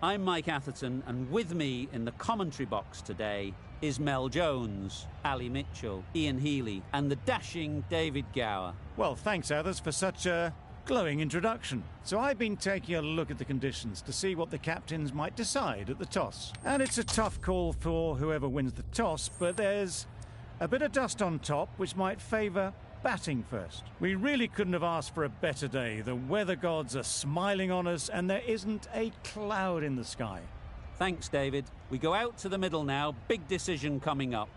I'm Mike Atherton, and with me in the commentary box today is Mel Jones, Ali Mitchell, Ian Healy, and the dashing David Gower. Well, thanks, Athers, for such a glowing introduction. So I've been taking a look at the conditions to see what the captains might decide at the toss. And it's a tough call for whoever wins the toss, but there's a bit of dust on top which might favour batting first. We really couldn't have asked for a better day. The weather gods are smiling on us and there isn't a cloud in the sky. Thanks, David. We go out to the middle now. Big decision coming up.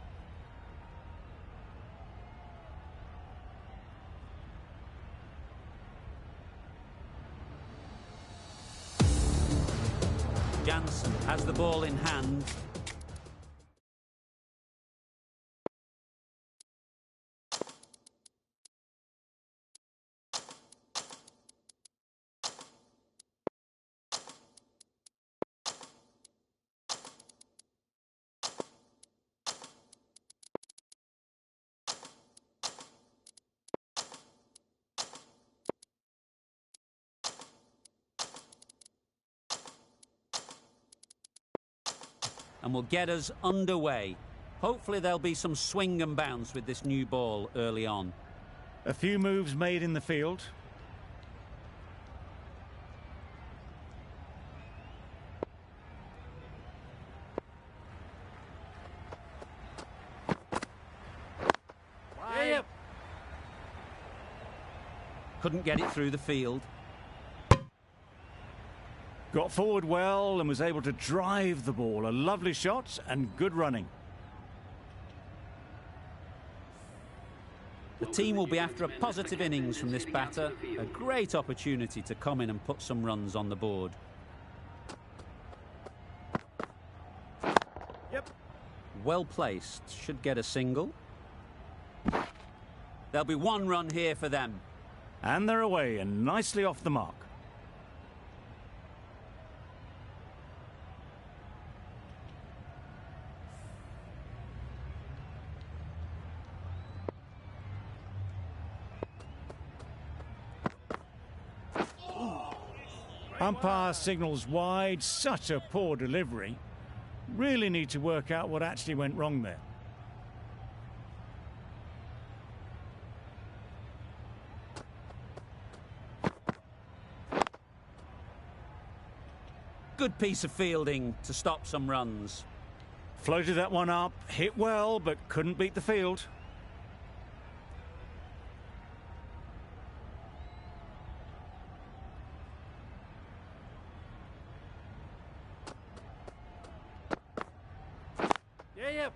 Jansen has the ball in hand. And will get us underway. Hopefully there'll be some swing and bounce with this new ball early on. A few moves made in the field. Yep. Couldn't get it through the field. Got forward well and was able to drive the ball. A lovely shot and good running. The team will be after a positive innings from this batter. A great opportunity to come in and put some runs on the board. Yep. Well placed. Should get a single. There'll be one run here for them. And they're away and nicely off the mark. Umpire signals wide. Such a poor delivery. Really need to work out what actually went wrong there. Good piece of fielding to stop some runs. Floated that one up, hit well, but couldn't beat the field. Yep.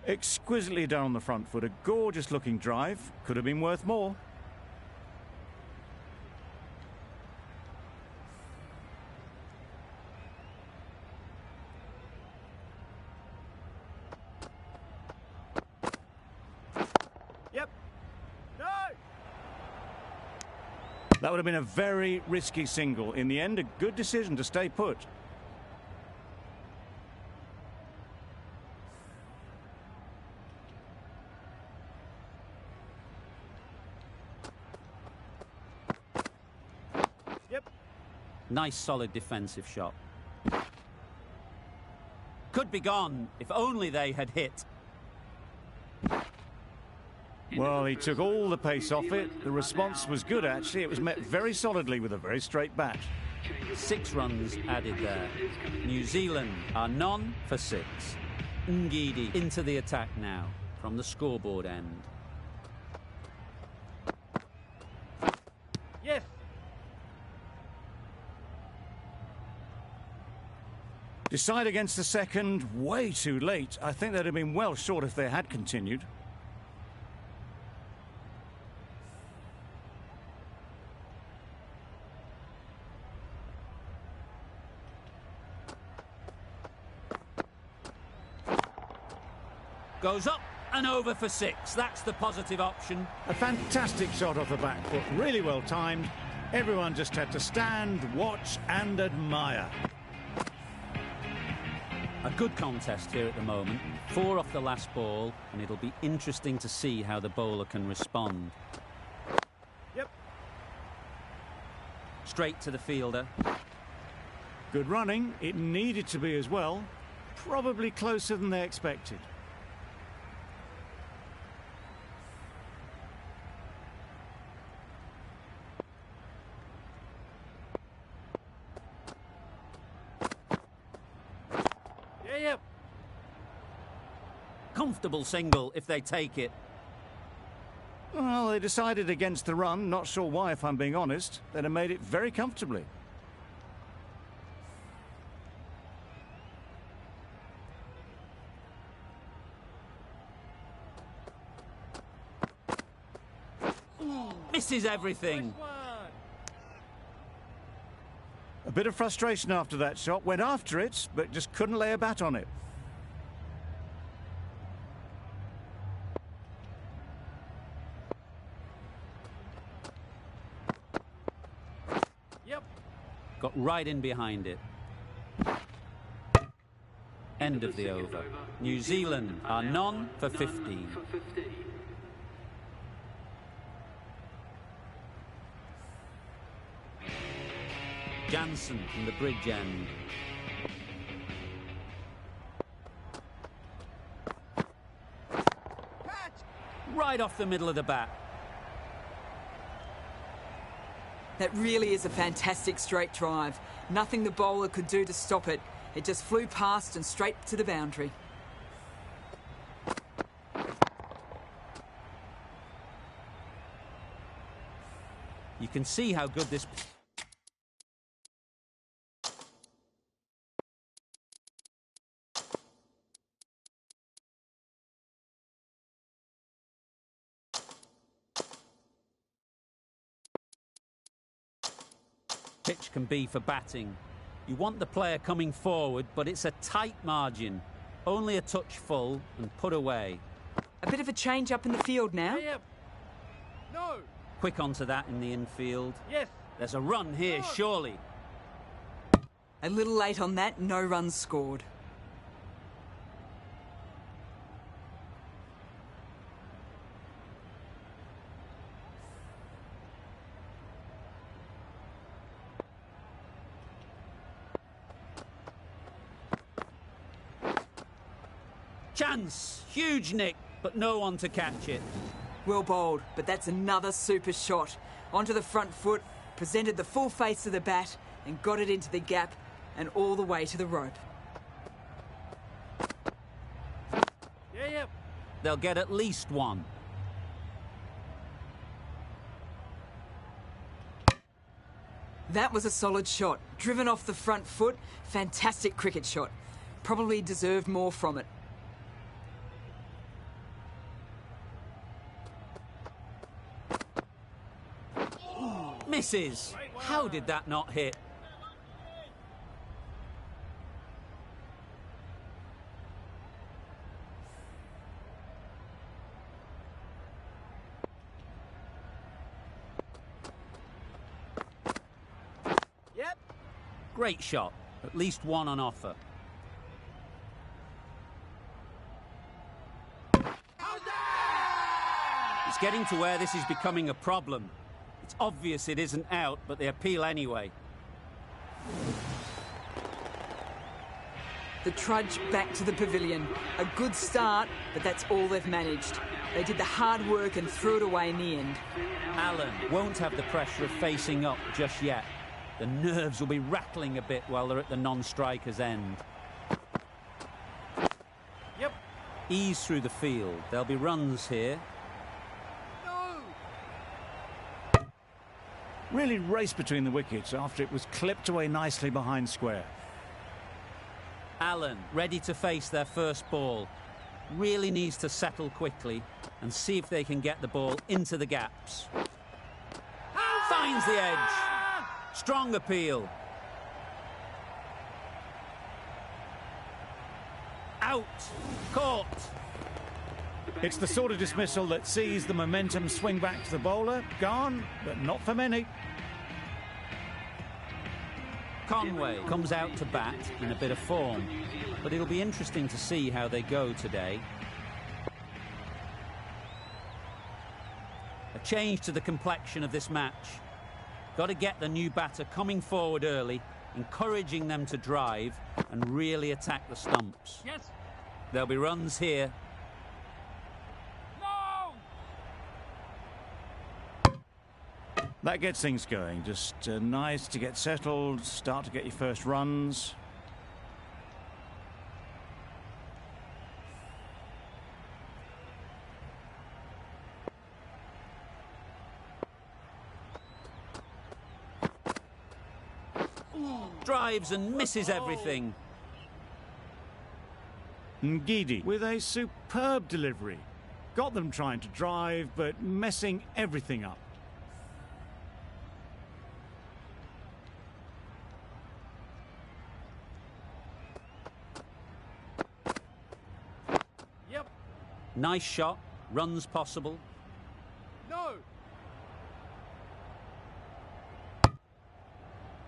Exquisitely done on the front foot. A gorgeous looking drive. Could have been worth more. Yep. No! That would have been a very risky single. In the end, a good decision to stay put. Nice solid defensive shot. Could be gone if only they had hit. Well, he took all the pace off it. The response was good, actually. It was met very solidly with a very straight bat. 6 runs added there. New Zealand are none for 6. Ngidi into the attack now from the scoreboard end. Yes. Decide against the second, way too late. I think they'd have been well short if they had continued. Goes up and over for 6. That's the positive option. A fantastic shot off the back foot, really well timed. Everyone just had to stand, watch and admire. A good contest here at the moment. 4 off the last ball, and it'll be interesting to see how the bowler can respond. Yep. Straight to the fielder. Good running. It needed to be as well. Probably closer than they expected. Yeah. Comfortable single if they take it. Well, they decided against the run. Not sure why, if I'm being honest. They'd have made it very comfortably. Misses everything. A bit of frustration after that shot. Went after it, but just couldn't lay a bat on it. Yep. Got right in behind it. End of the over. New Zealand are none for 15. Jansen from the bridge end. Right off the middle of the bat. That really is a fantastic straight drive. Nothing the bowler could do to stop it. It just flew past and straight to the boundary. You can see how good this... pitch can be for batting. You want the player coming forward, but it's a tight margin. Only a touch full and put away. A bit of a change up in the field now. Yeah. No. Quick onto that in the infield. Yes. There's a run here, No. surely. A little late on that, no runs scored. Chance! Huge nick, but no one to catch it. Well bowled, but that's another super shot. Onto the front foot, presented the full face of the bat and got it into the gap and all the way to the rope. Yeah. They'll get at least one. That was a solid shot. Driven off the front foot, fantastic cricket shot. Probably deserved more from it. Misses. How did that not hit? Yep. Great shot. At least one on offer. It's getting to where this is becoming a problem. It's obvious it isn't out, but they appeal anyway. The trudge back to the pavilion. A good start, but that's all they've managed. They did the hard work and threw it away in the end. Allen won't have the pressure of facing up just yet. The nerves will be rattling a bit while they're at the non-striker's end. Yep. Ease through the field. There'll be runs here. No. Really raced between the wickets after it was clipped away nicely behind square. Allen ready to face their first ball. Really needs to settle quickly and see if they can get the ball into the gaps. Finds the edge. Strong appeal. Out. Caught. It's the sort of dismissal that sees the momentum swing back to the bowler. Gone, but not for many. Conway comes out to bat in a bit of form, but it'll be interesting to see how they go today. A change to the complexion of this match. Got to get the new batter coming forward early, encouraging them to drive and really attack the stumps. Yes. There'll be runs here. No! That gets things going. Just nice to get settled, start to get your first runs. Drives and misses everything. Ngidi with a superb delivery. Got them trying to drive, but messing everything up. Yep. Nice shot. Runs possible. No!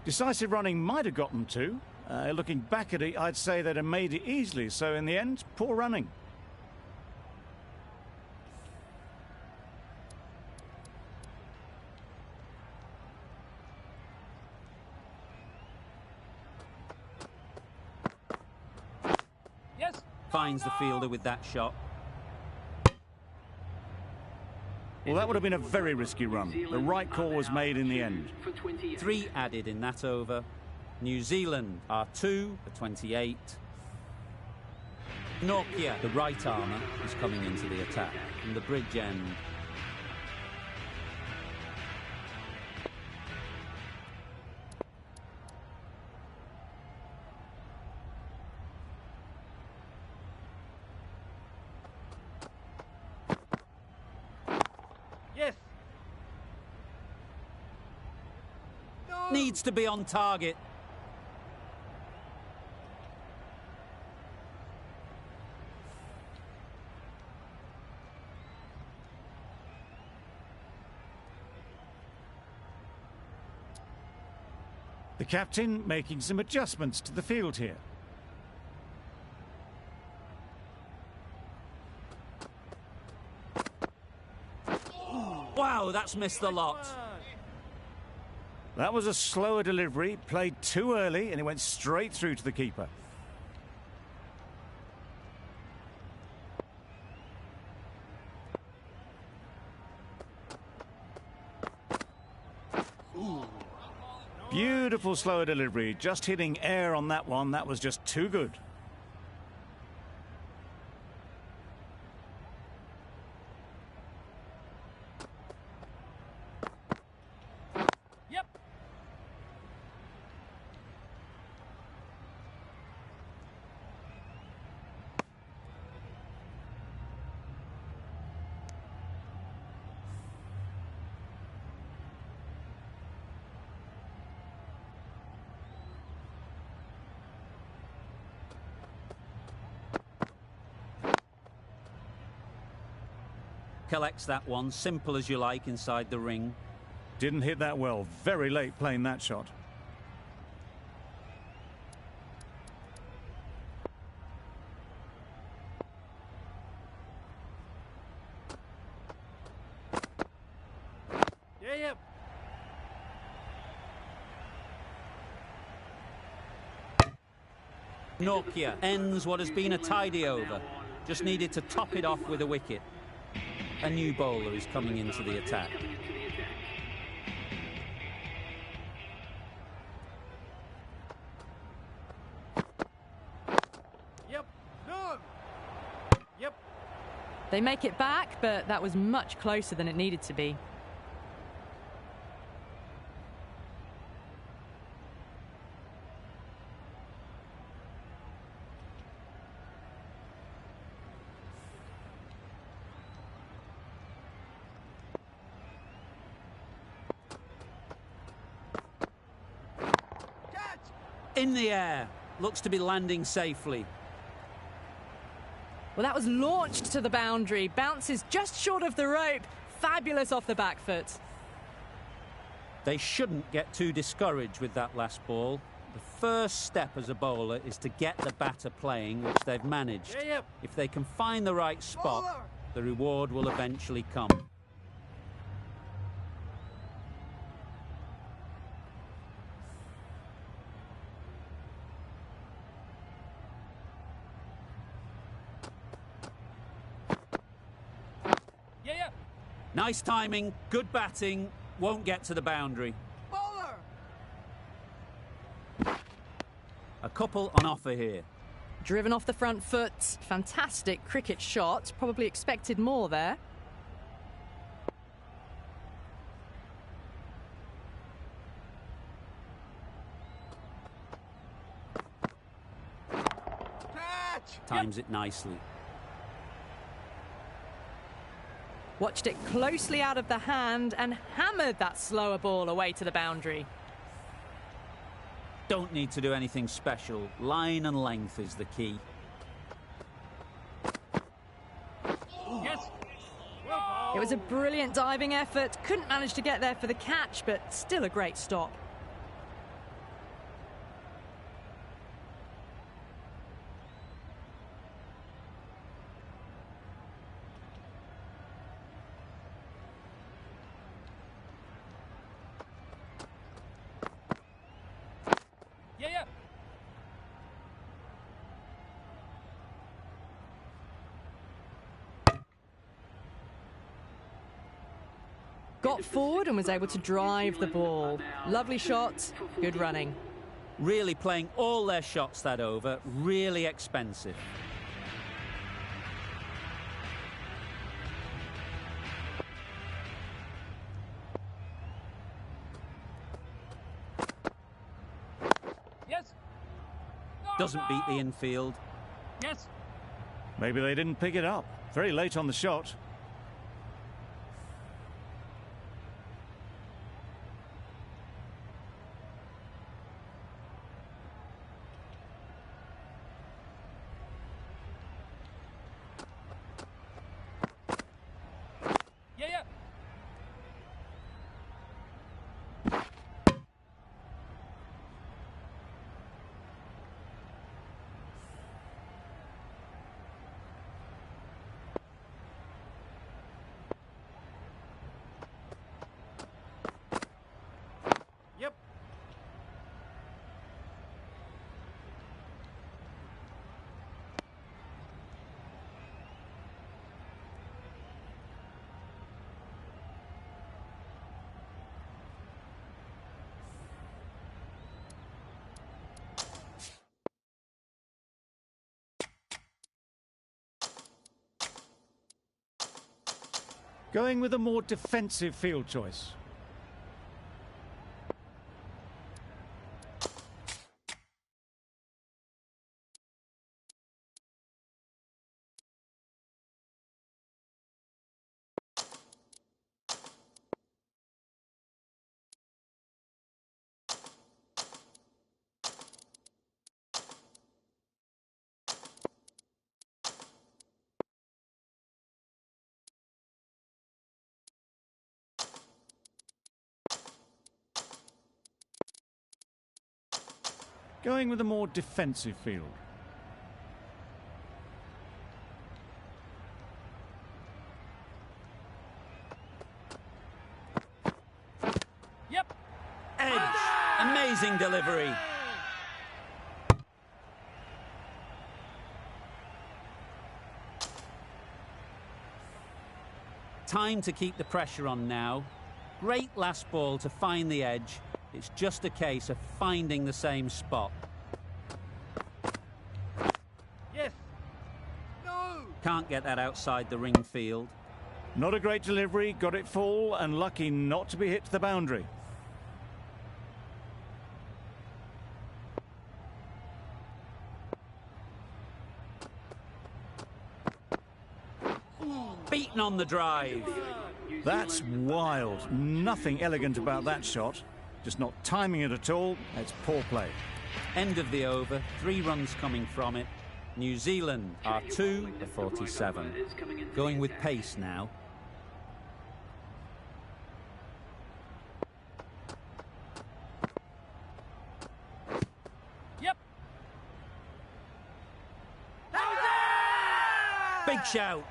Decisive running might have got them to. Looking back at it, I'd say they'd have made it easily. So in the end, poor running. Yes! Finds the fielder with that shot. Well, that would have been a very risky run. The right call was made in the end. 3 added in that over. New Zealand are 2 for 28. Nokia, the right armour, is coming into the attack from the bridge end. Yes! No! Needs to be on target. The captain making some adjustments to the field here. Wow, that's missed the lot. That was a slower delivery, played too early, and it went straight through to the keeper. Beautiful slower delivery, just hitting air on that one. That was just too good. Yep! Collects that one, simple as you like, inside the ring. Didn't hit that well. Very late playing that shot. Yeah, yep. Nokia ends what has been a tidy over. Just needed to top it off with a wicket. A new bowler is coming into the attack. Yep. No! Yep. They make it back, but that was much closer than it needed to be. Catch! In the air. Looks to be landing safely. Well, that was launched to the boundary. Bounces just short of the rope. Fabulous off the back foot. They shouldn't get too discouraged with that last ball. The first step as a bowler is to get the batter playing, which they've managed. Yeah, yep. If they can find the right spot, Bowler! the reward will eventually come. Nice timing, good batting, won't get to the boundary. Bowler! A couple on offer here. Driven off the front foot. Fantastic cricket shot. Probably expected more there. Catch! Times it nicely. Watched it closely out of the hand and hammered that slower ball away to the boundary. Don't need to do anything special. Line and length is the key. Yes! Well It was a brilliant diving effort. Couldn't manage to get there for the catch, but still a great stop. yeah. Got forward and was able to drive the ball. Lovely shot, good running. Really playing all their shots that over. Really expensive. Yes! No, Doesn't beat the no! infield. Yes! Maybe they didn't pick it up. Very late on the shot. Yeah. Yep. Going with a more defensive field choice. Going with a more defensive field. Yep. Edge. Amazing delivery. Time to keep the pressure on now. Great last ball to find the edge. It's just a case of finding the same spot. Yes. No. Can't get that outside the ring field. Not a great delivery, got it full and lucky not to be hit to the boundary. Beaten on the drive. That's wild. Nothing elegant about that shot. Just not timing it at all. It's poor play. End of the over. 3 runs coming from it. New Zealand are 2 for 47. Going with pace now. Yep. Big shout.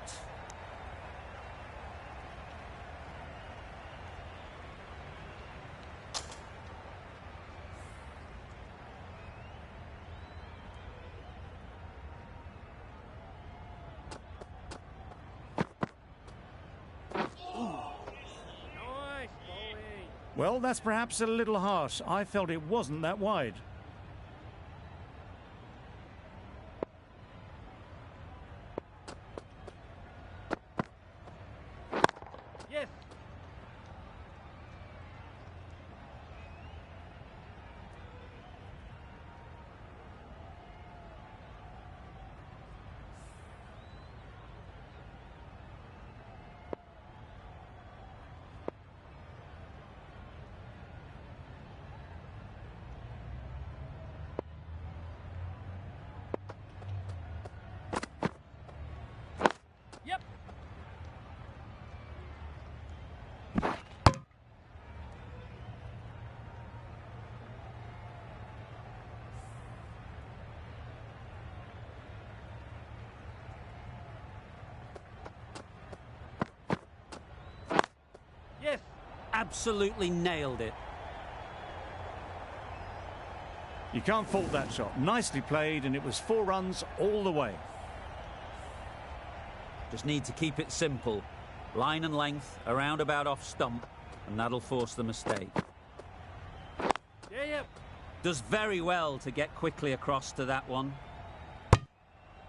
Well, that's perhaps a little harsh. I felt it wasn't that wide. Yes. Yep. Yes. Absolutely nailed it. You can't fault that shot. Nicely played, and it was 4 runs all the way. Just need to keep it simple. Line and length, around about off stump, and that'll force the mistake. Yeah. Does very well to get quickly across to that one.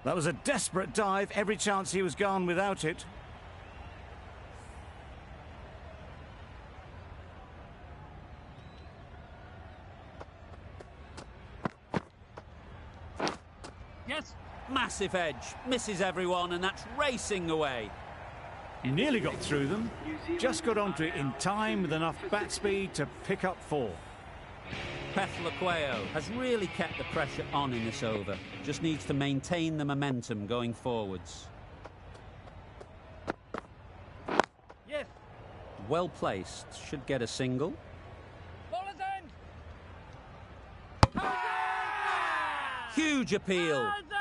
That was a desperate dive. Every chance he was gone without it. Yes. Massive edge, misses everyone, and that's racing away. Nearly got through them. Just got onto it in time with enough bat speed to pick up 4. Pethlaqueo has really kept the pressure on in this over. Just needs to maintain the momentum going forwards. Yes. Well placed, should get a single. Bowler's end. Huge appeal. Bowler's end.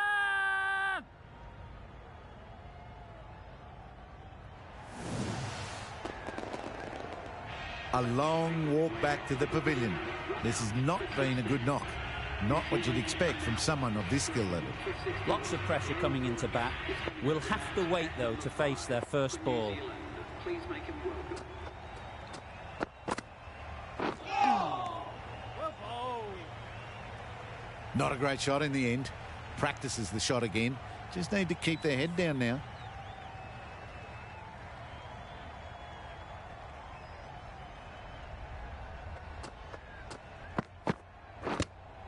A long walk back to the pavilion. This has not been a good knock. Not what you'd expect from someone of this skill level. Lots of pressure coming into bat. Will have to wait, though, to face their first ball. Well bowled. Not a great shot in the end. Practices the shot again. Just need to keep their head down now.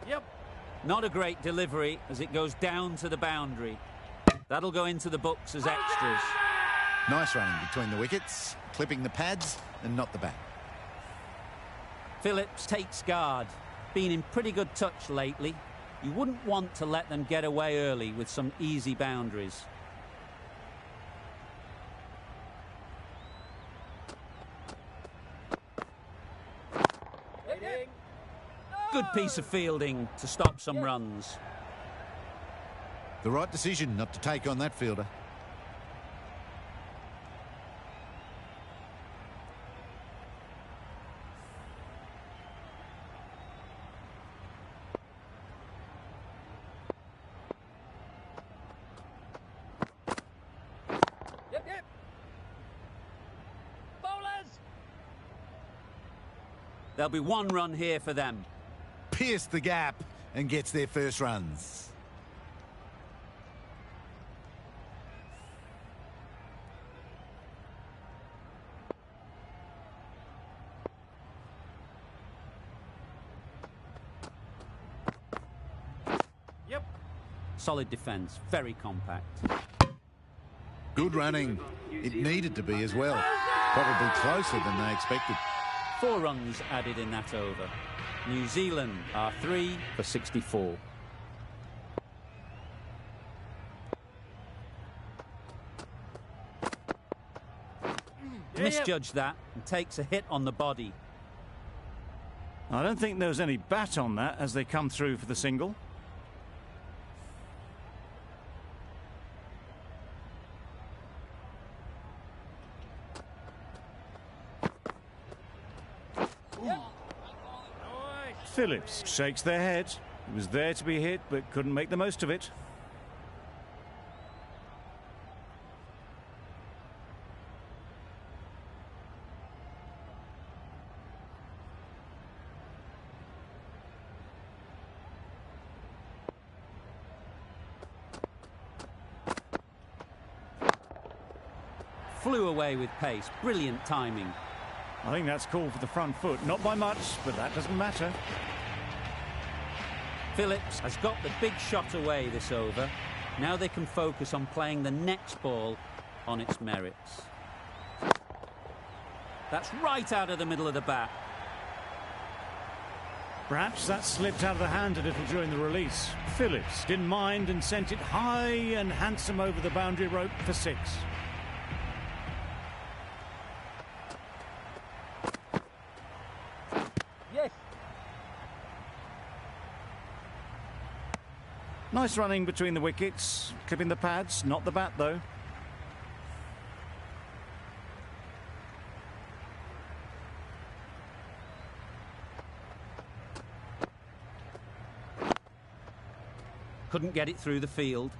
Yep. Not a great delivery as it goes down to the boundary. That'll go into the books as extras. Nice running between the wickets, clipping the pads and not the bat. Phillips takes guard. Been in pretty good touch lately. You wouldn't want to let them get away early with some easy boundaries. Hitting. Good piece of fielding to stop some runs. The right decision not to take on that fielder. Yep. Bowlers. There'll be 1 run here for them. Pierced the gap and gets their first runs. Yep. Solid defence, very compact. Good running. It needed to be as well. Probably closer than they expected. 4 runs added in that over. New Zealand are 3 for 64. Misjudged that and takes a hit on the body. I don't think there was any bat on that as they come through for the single. Phillips shakes their head. He was there to be hit, but couldn't make the most of it. flew away with pace. Brilliant timing. I think that's called for the front foot. Not by much, but that doesn't matter. Phillips has got the big shot away this over. Now they can focus on playing the next ball on its merits. That's right out of the middle of the bat. Perhaps that slipped out of the hand a little during the release. Phillips didn't mind and sent it high and handsome over the boundary rope for 6. Yes. Nice running between the wickets, clipping the pads, not the bat though. Couldn't get it through the field.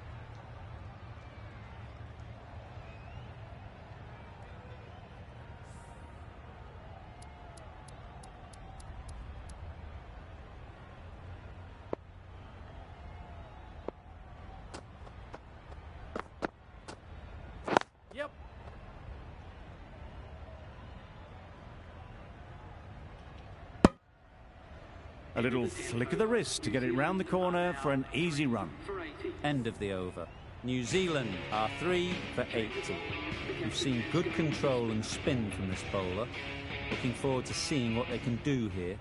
Yep. A little flick of the wrist to get it round the corner for an easy run. End of the over. New Zealand are 3 for 80. We've seen good control and spin from this bowler. Looking forward to seeing what they can do here.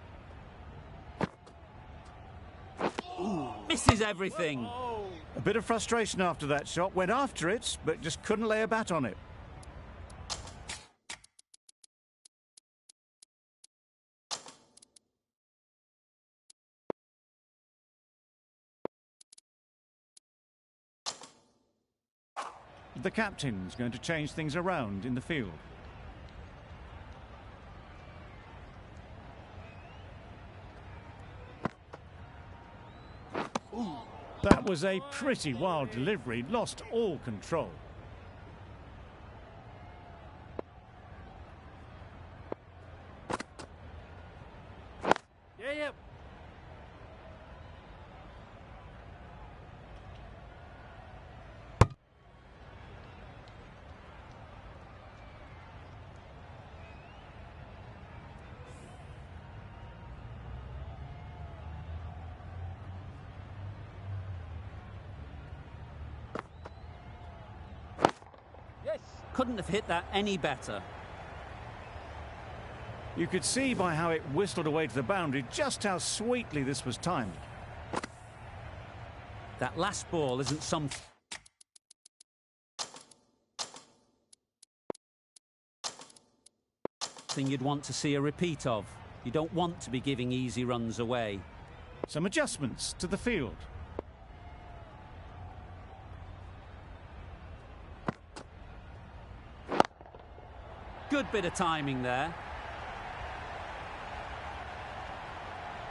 Ooh, misses everything. A bit of frustration after that shot. Went after it, but just couldn't lay a bat on it. The captain's going to change things around in the field. That was a pretty wild delivery, lost all control. Yeah, yep. Yes. Couldn't have hit that any better. You could see by how it whistled away to the boundary just how sweetly this was timed. That last ball isn't something you'd want to see a repeat of. You don't want to be giving easy runs away. Some adjustments to the field. Good bit of timing there.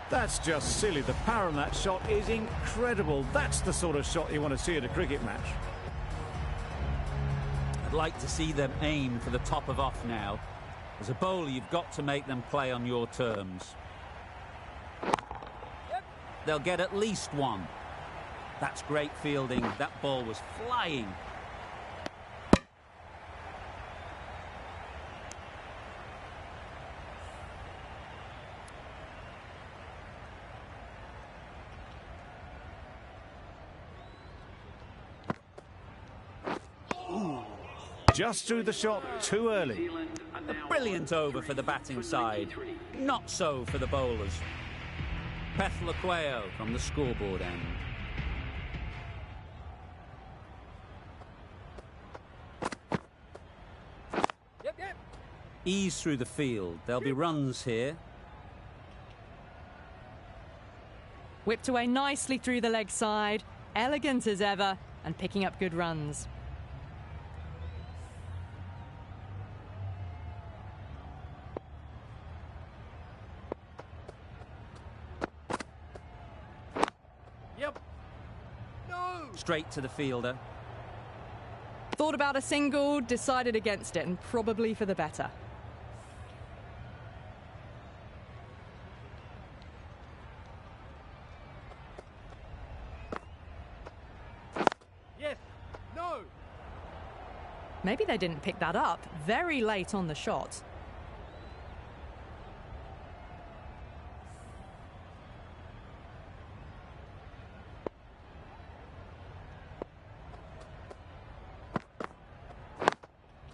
That's just silly. The power on that shot is incredible. That's the sort of shot you want to see at a cricket match. I'd like to see them aim for the top of off now. As a bowler, you've got to make them play on your terms. Yep. They'll get at least one. That's great fielding. That ball was flying. Just threw the shot too early. A brilliant over for the batting side. Not so for the bowlers. Pethlaqueo from the scoreboard end. Yep, yep. Ease through the field. There'll be runs here. Whipped away nicely through the leg side. Elegant as ever and picking up good runs. Yep. No. Straight to the fielder. Thought about a single, decided against it, and probably for the better. Yes. No. Maybe they didn't pick that up very late on the shot.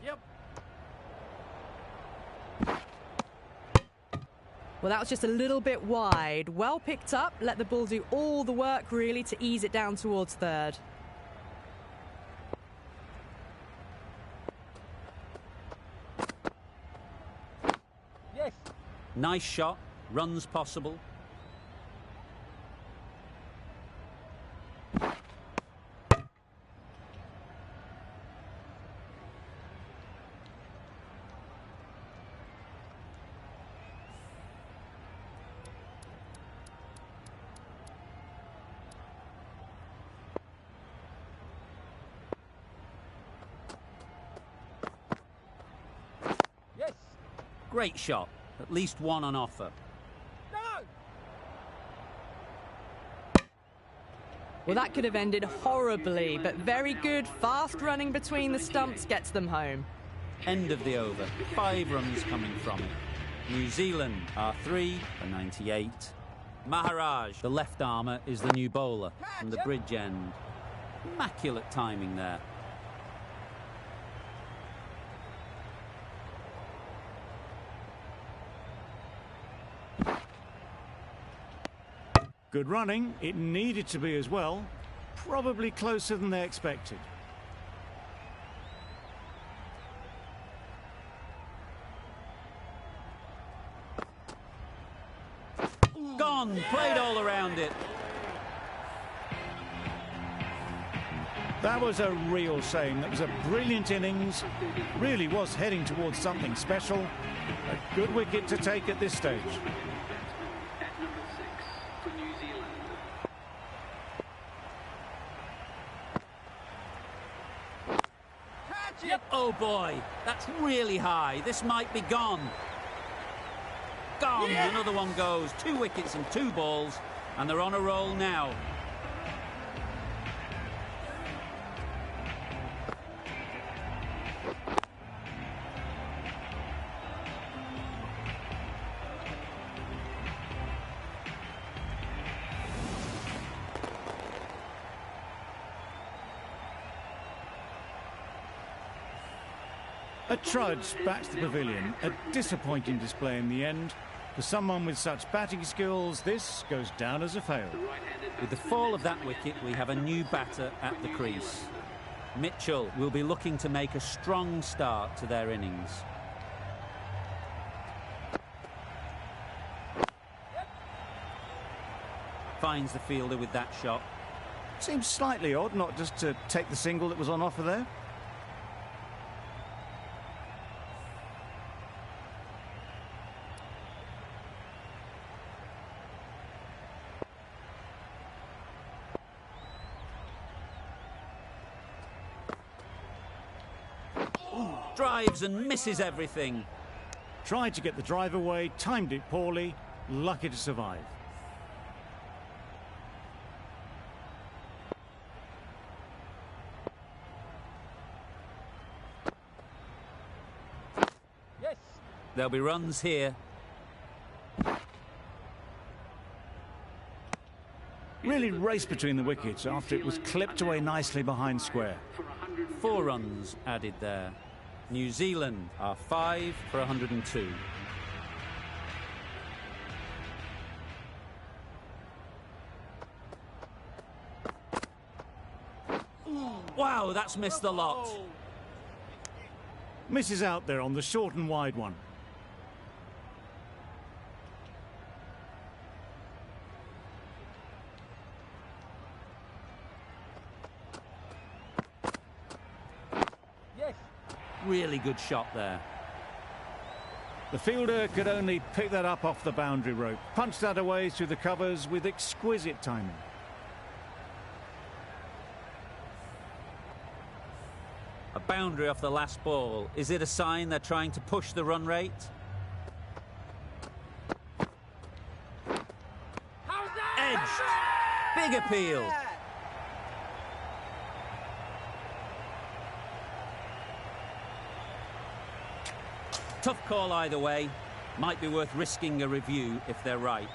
Yep. Well, that was just a little bit wide. Well picked up, let the ball do all the work really to ease it down towards third. Yes. Nice shot, runs possible. Yes. Great shot, at least one on offer. No. Well, that could have ended horribly, but very good. Fast running between the stumps gets them home. End of the over, 5 runs coming from it. New Zealand are 3 for 98. Maharaj, the left armour, is the new bowler from the bridge end. Immaculate timing there. Good running. It needed to be as well. Probably closer than they expected. Gone, played all around it. That was a real shame. That was a brilliant innings. Really was heading towards something special. A good wicket to take at this stage. Yep. Oh boy, that's really high. This might be gone. Gone. Yeah. Another one goes. 2 wickets and 2 balls, and they're on a roll now. A trudge back to the pavilion. A disappointing display in the end. For someone with such batting skills, this goes down as a fail. With the fall of that wicket, we have a new batter at the crease. Mitchell will be looking to make a strong start to their innings. Finds the fielder with that shot. Seems slightly odd not just to take the single that was on offer there. Drives and misses everything. Tried to get the drive away, timed it poorly, lucky to survive. Yes. There'll be runs here. Really raced between the wickets after it was clipped away nicely behind square. 4 runs added there. New Zealand are 5 for 102. Wow, that's missed the lot. Misses out there on the short and wide one. Yes. Really good shot there. The fielder could only pick that up off the boundary rope. Punched that away through the covers with exquisite timing. A boundary off the last ball. Is it a sign they're trying to push the run rate? How's that? Edged. Big appeal. Tough call either way. Might be worth risking a review if they're right.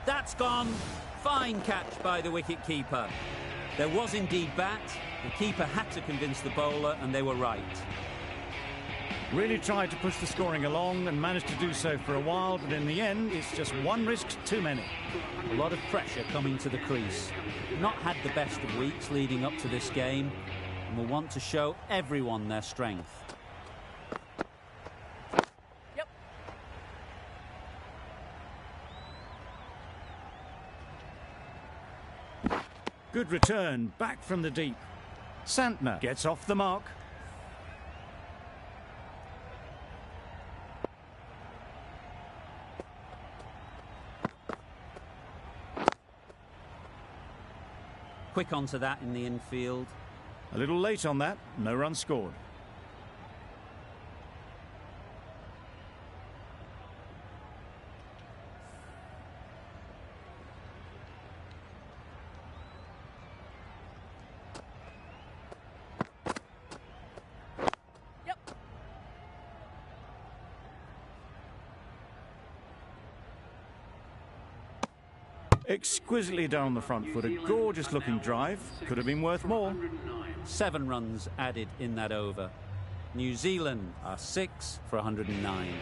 That's gone. Fine catch by the wicket-keeper. There was indeed bat. The keeper had to convince the bowler, and they were right. Really tried to push the scoring along and managed to do so for a while, but in the end, it's just one risk too many. A lot of pressure coming to the crease. Not had the best of weeks leading up to this game, and will want to show everyone their strength. Yep. Good return, back from the deep. Santner gets off the mark. Quick onto that in the infield. A little late on that, no run scored. Yep. Exquisitely done on the front foot, a gorgeous looking drive. Could have been worth more. 7 runs added in that over. New Zealand are 6 for 109.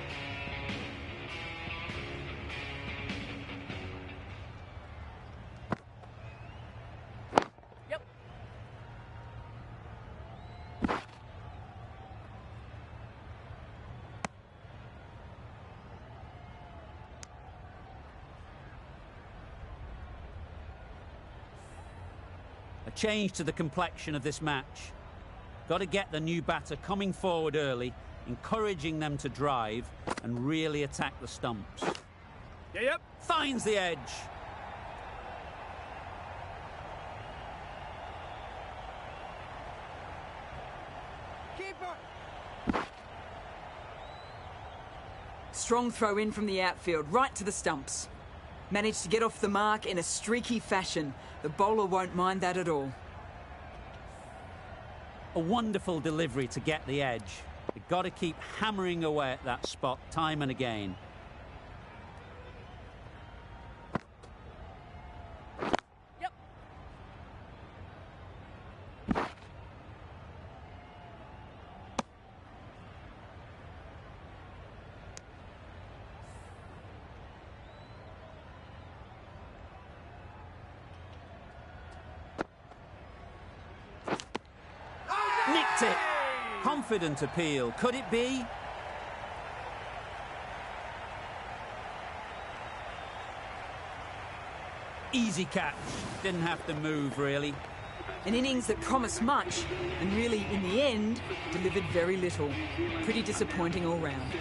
Yep. A change to the complexion of this match. Got to get the new batter coming forward early, encouraging them to drive and really attack the stumps. Yep. Finds the edge. Keeper. Strong throw in from the outfield, right to the stumps. Managed to get off the mark in a streaky fashion. The bowler won't mind that at all. A wonderful delivery to get the edge. They've got to keep hammering away at that spot time and again. Yep. Nicked it. Confident appeal. Could it be? Easy catch. Didn't have to move, really. An innings that promised much and really, in the end, delivered very little. Pretty disappointing all round.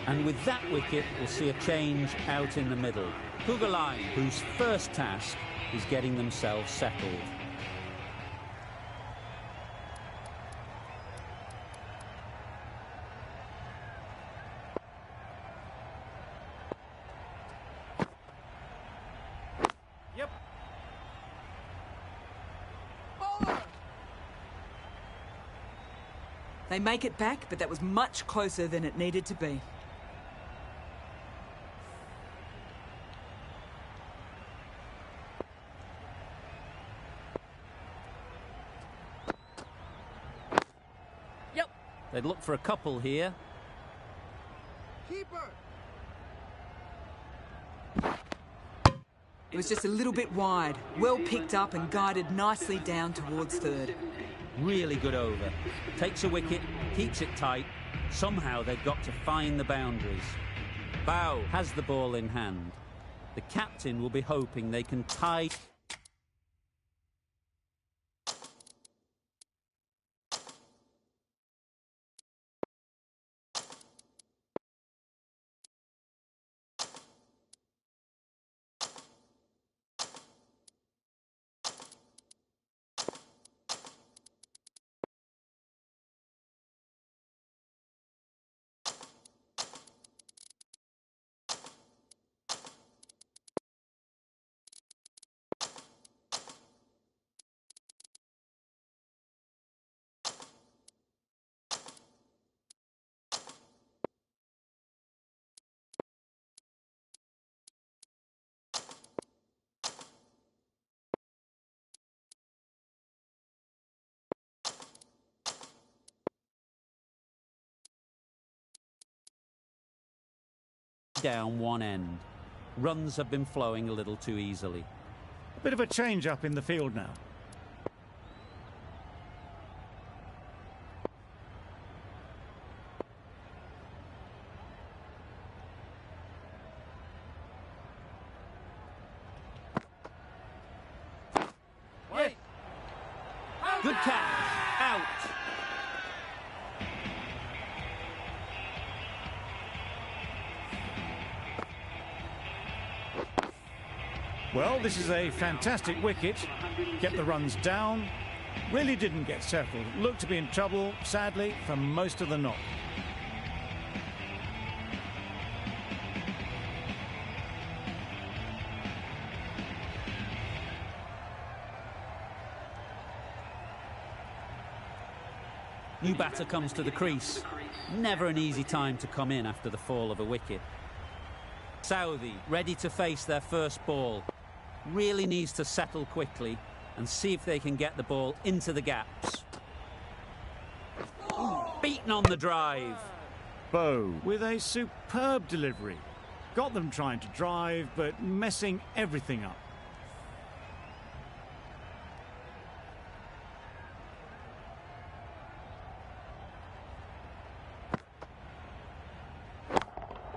And with that wicket, we'll see a change out in the middle. Pugaline, whose first task is getting themselves settled. Yep. Bowler. They make it back, but that was much closer than it needed to be. Yep. They'd look for a couple here. Keeper. It was just a little bit wide, well picked up and guided nicely down towards third. Really good over. Takes a wicket, keeps it tight. Somehow they've got to find the boundaries. Bow has the ball in hand. The captain will be hoping they can tie... down one end. Runs have been flowing a little too easily. A bit of a change up in the field now. Wait. Good catch. Out. Well, this is a fantastic wicket. Kept the runs down. Really didn't get settled. Looked to be in trouble, sadly, for most of the knock. New batter comes to the crease. Never an easy time to come in after the fall of a wicket. Southey ready to face their first ball. Really needs to settle quickly and see if they can get the ball into the gaps. Beaten on the drive. Bow with a superb delivery. Got them trying to drive, but messing everything up.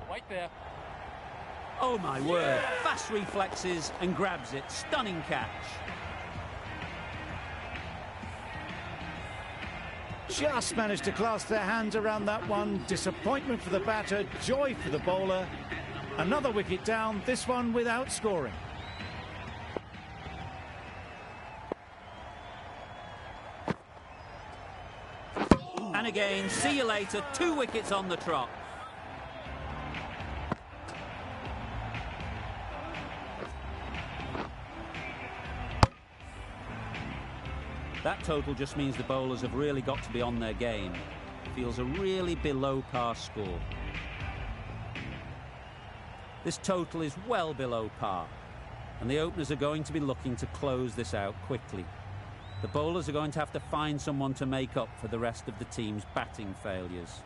Right there. Oh my word. Fast reflexes and grabs it. Stunning catch. Just managed to clasp their hands around that one. Disappointment for the batter, joy for the bowler. Another wicket down, this one without scoring. And again, see you later. 2 wickets on the trot. That total just means the bowlers have really got to be on their game. Feels a really below par score. This total is well below par, and the openers are going to be looking to close this out quickly. The bowlers are going to have to find someone to make up for the rest of the team's batting failures.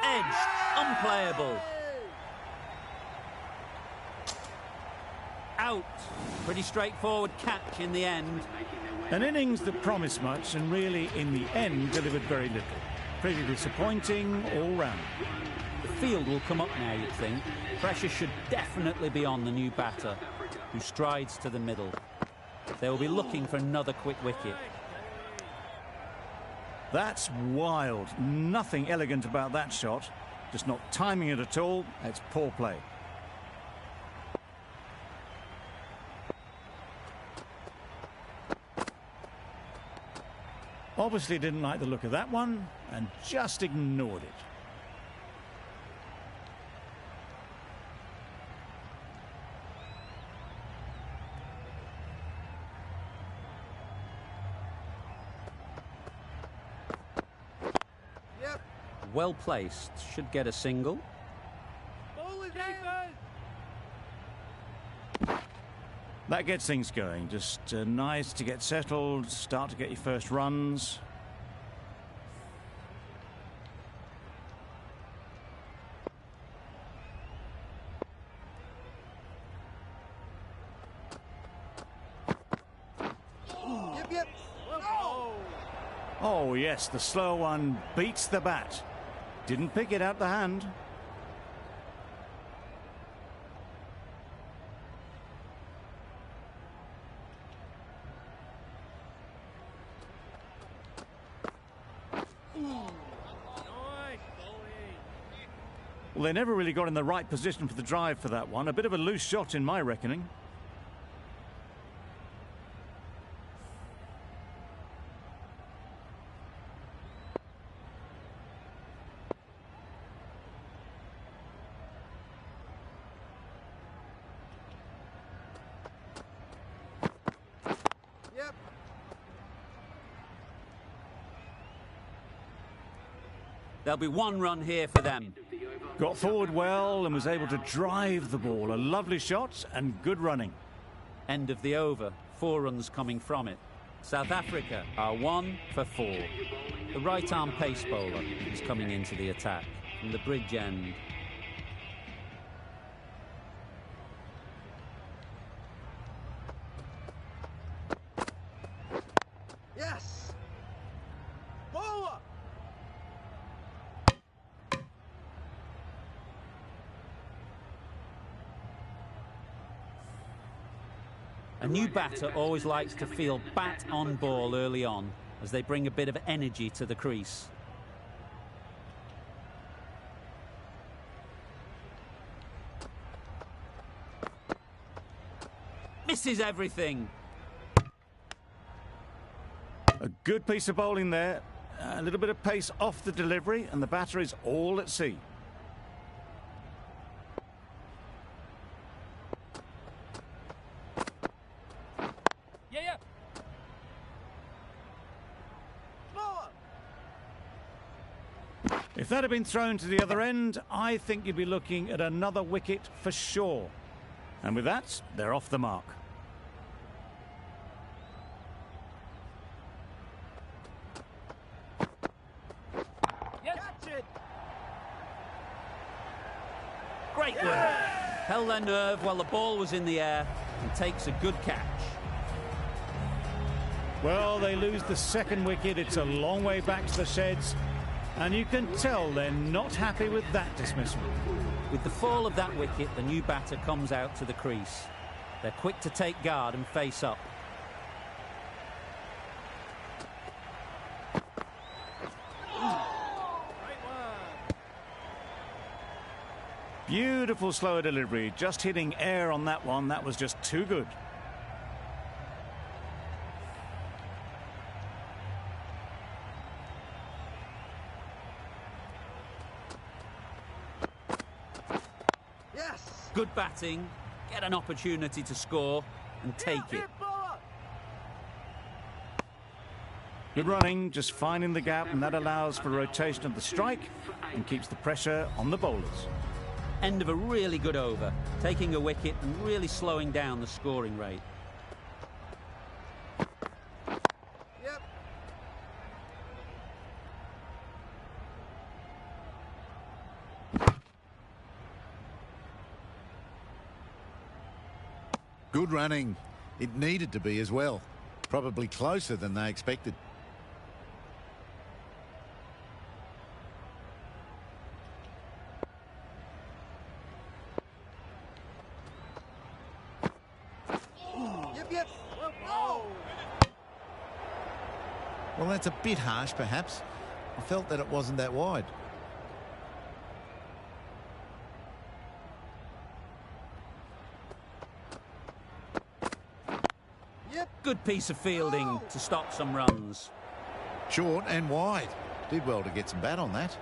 Edged, unplayable. Out. Pretty straightforward catch in the end. An innings that promised much and really, in the end, delivered very little. Pretty disappointing all round. The field will come up now, you'd think. Pressure should definitely be on the new batter, who strides to the middle. They will be looking for another quick wicket. That's wild. Nothing elegant about that shot. Just not timing it at all. It's poor play. Obviously didn't like the look of that one and just ignored it. Well placed, should get a single. Ball is even. That gets things going. Just nice to get settled, start to get your first runs. Yep. Oh. Oh yes, the slow one beats the bat. Didn't pick it out the hand. Nice. Well, they never really got in the right position for the drive for that one. A bit of a loose shot in my reckoning. Yep. There'll be one run here for them. Got forward well and was able to drive the ball. A lovely shot and good running. End of the over. 4 runs coming from it. South Africa are 1 for 4. The right-arm pace bowler is coming into the attack from the bridge end. Yes. Bowler. A new batter always likes to feel bat on ball early on as they bring a bit of energy to the crease. Misses everything. A good piece of bowling there. A little bit of pace off the delivery and the batter is all at sea. Yeah. Bowler. If that had been thrown to the other end, I think you'd be looking at another wicket for sure. And with that, they're off the mark. Yes. Catch it. Great work. Held their nerve while the ball was in the air and takes a good catch. Well, they lose the second wicket. It's a long way back to the sheds. And you can tell they're not happy with that dismissal. With the fall of that wicket, the new batter comes out to the crease. They're quick to take guard and face up. Beautiful slower delivery. Just hitting air on that one. That was just too good. Yes. Good batting, get an opportunity to score and take it. Hit bowler. Good running, just finding the gap, and that allows for rotation of the strike and keeps the pressure on the bowlers. End of a really good over, taking a wicket and really slowing down the scoring rate. Yep. Good running. It needed to be as well. Probably closer than they expected. Yep. Whoa. Well, that's a bit harsh, perhaps. I felt that it wasn't that wide. Yep. Good piece of fielding to stop some runs. Short and wide. Did well to get some bat on that.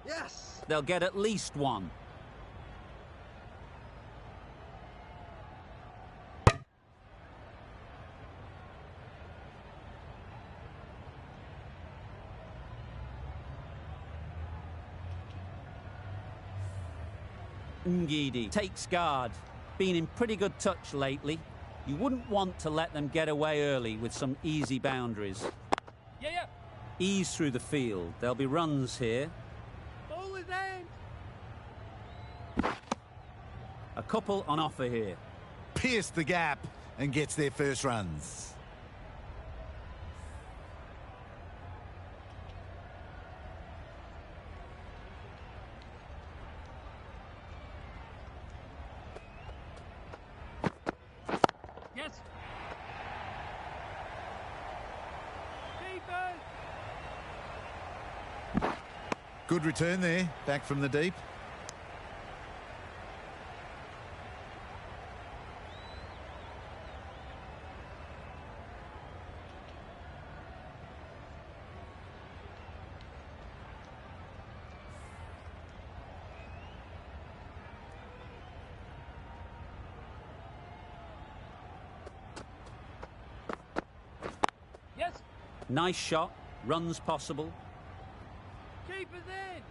Yes. They'll get at least one. Ngidi takes guard. Been in pretty good touch lately. You wouldn't want to let them get away early with some easy boundaries. Yeah. Ease through the field. There'll be runs here. Ball is aimed. A couple on offer here. Pierced the gap and gets their first runs. Yes. Keepers. Good return there, back from the deep. Yes. Nice shot, runs possible. Keepers in.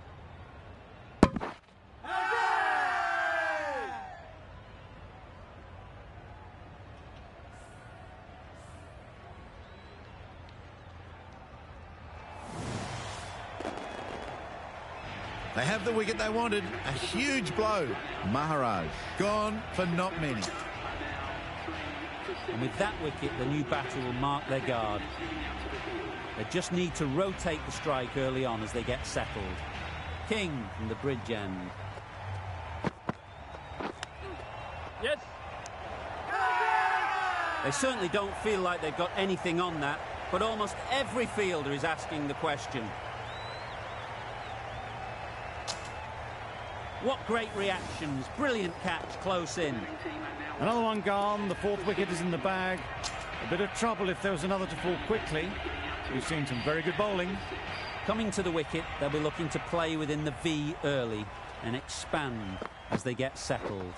They have the wicket they wanted. A huge blow. Maharaj gone for not many. And with that wicket, the new batter will mark their guard. They just need to rotate the strike early on as they get settled. King from the bridge end. Yes. They certainly don't feel like they've got anything on that, but almost every fielder is asking the question. What great reactions. Brilliant catch close in. Another one gone. The fourth wicket is in the bag. A bit of trouble if there was another to fall quickly. We've seen some very good bowling. Coming to the wicket, they'll be looking to play within the V early and expand as they get settled.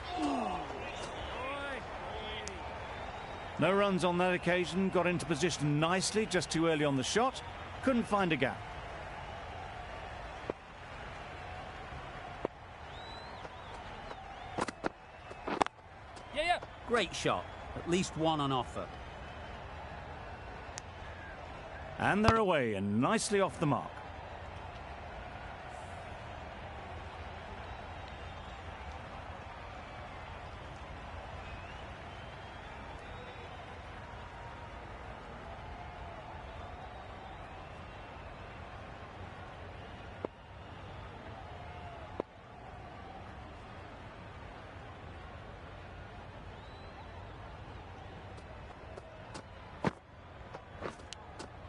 No runs on that occasion. Got into position nicely, just too early on the shot. Couldn't find a gap. Yeah. Great shot. At least one on offer. And they're away and nicely off the mark.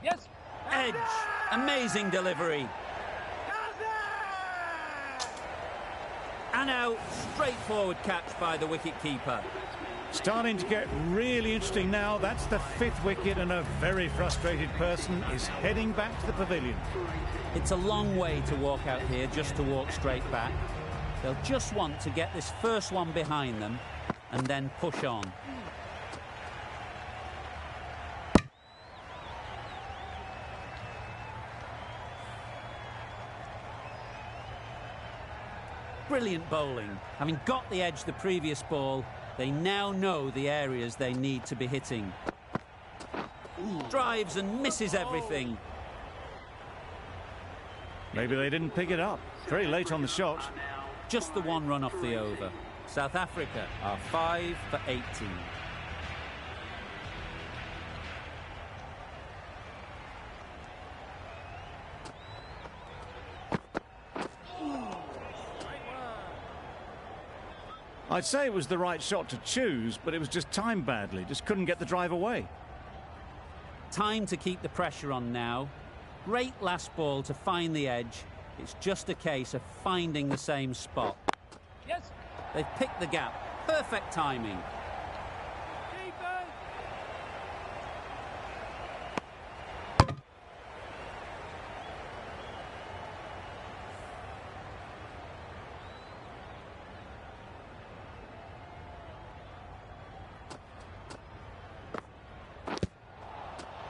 Yes. Edge. Amazing delivery. And out. Straightforward catch by the wicket-keeper. Starting to get really interesting now. That's the fifth wicket and a very frustrated person is heading back to the pavilion. It's a long way to walk out here just to walk straight back. They'll just want to get this first one behind them and then push on. Brilliant bowling. Having got the edge the previous ball, they now know the areas they need to be hitting. Drives and misses everything. Maybe they didn't pick it up. Very late on the shot. Just the one run off the over. South Africa are 5 for 18. I'd say it was the right shot to choose, but it was just timed badly. Just couldn't get the drive away. Time to keep the pressure on now. Great last ball to find the edge. It's just a case of finding the same spot. Yes. They've picked the gap. Perfect timing. Keepers.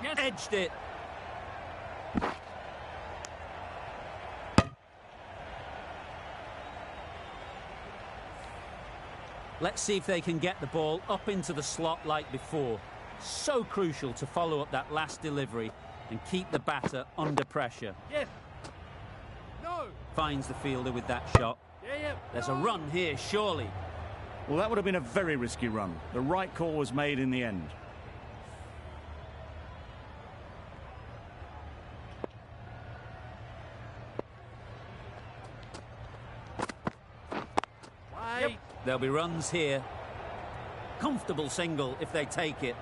Yes. Edged it. Let's see if they can get the ball up into the slot like before. So crucial to follow up that last delivery and keep the batter under pressure. Yes. No. Finds the fielder with that shot. Yeah. There's a run here, surely. Well, that would have been a very risky run. The right call was made in the end. Yep. There'll be runs here. comfortable single if they take it.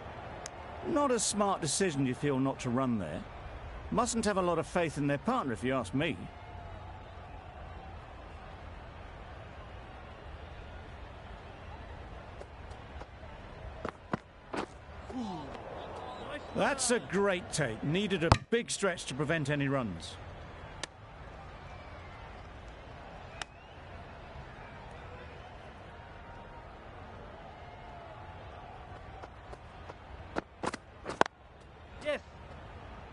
Not a smart decision, you feel, not to run there. Mustn't have a lot of faith in their partner, if you ask me. That's a great take. Needed a big stretch to prevent any runs. Yes.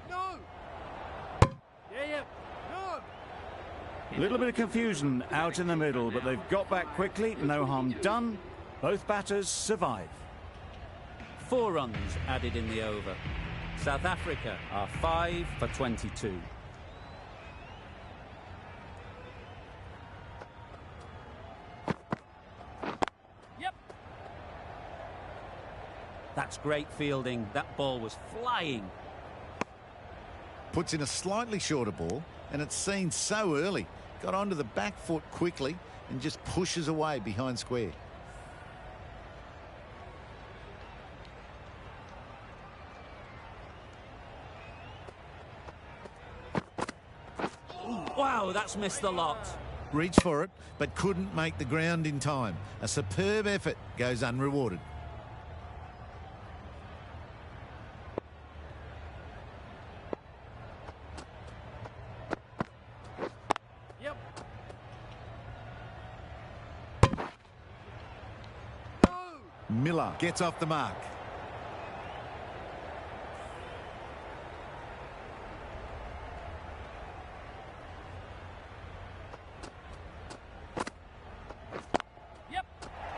No. Yeah. No. A little bit of confusion out in the middle, but they've got back quickly. No harm done. Both batters survive. 4 runs added in the over. South Africa are 5 for 22. Yep. That's great fielding. That ball was flying. Puts in a slightly shorter ball, and it's seen so early. Got onto the back foot quickly and just pushes away behind square. Wow, that's missed the lot. Reached for it, but couldn't make the ground in time. A superb effort goes unrewarded. Yep. No. Miller gets off the mark.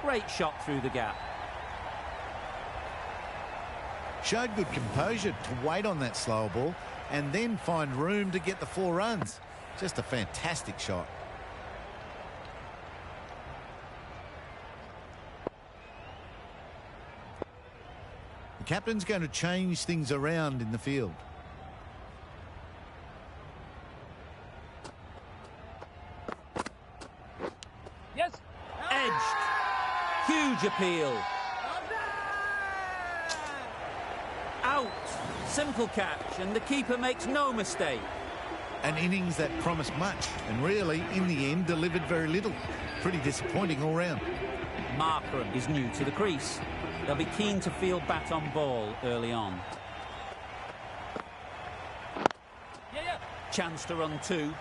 Great shot through the gap. Showed good composure to wait on that slower ball and then find room to get the 4 runs. Just a fantastic shot. The captain's going to change things around in the field. Yes. Edged. Huge appeal. Out. Simple catch, and the keeper makes no mistake. An innings that promised much and really, in the end, delivered very little. Pretty disappointing all round. Markram is new to the crease. They'll be keen to field bat on ball early on. Yeah. Chance to run 2.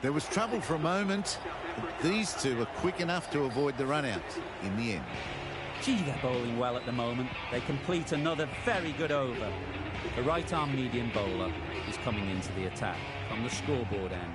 There was trouble for a moment, but these two are quick enough to avoid the run-out in the end. Gee, they're bowling well at the moment. They complete another very good over. The right-arm medium bowler is coming into the attack from the scoreboard end.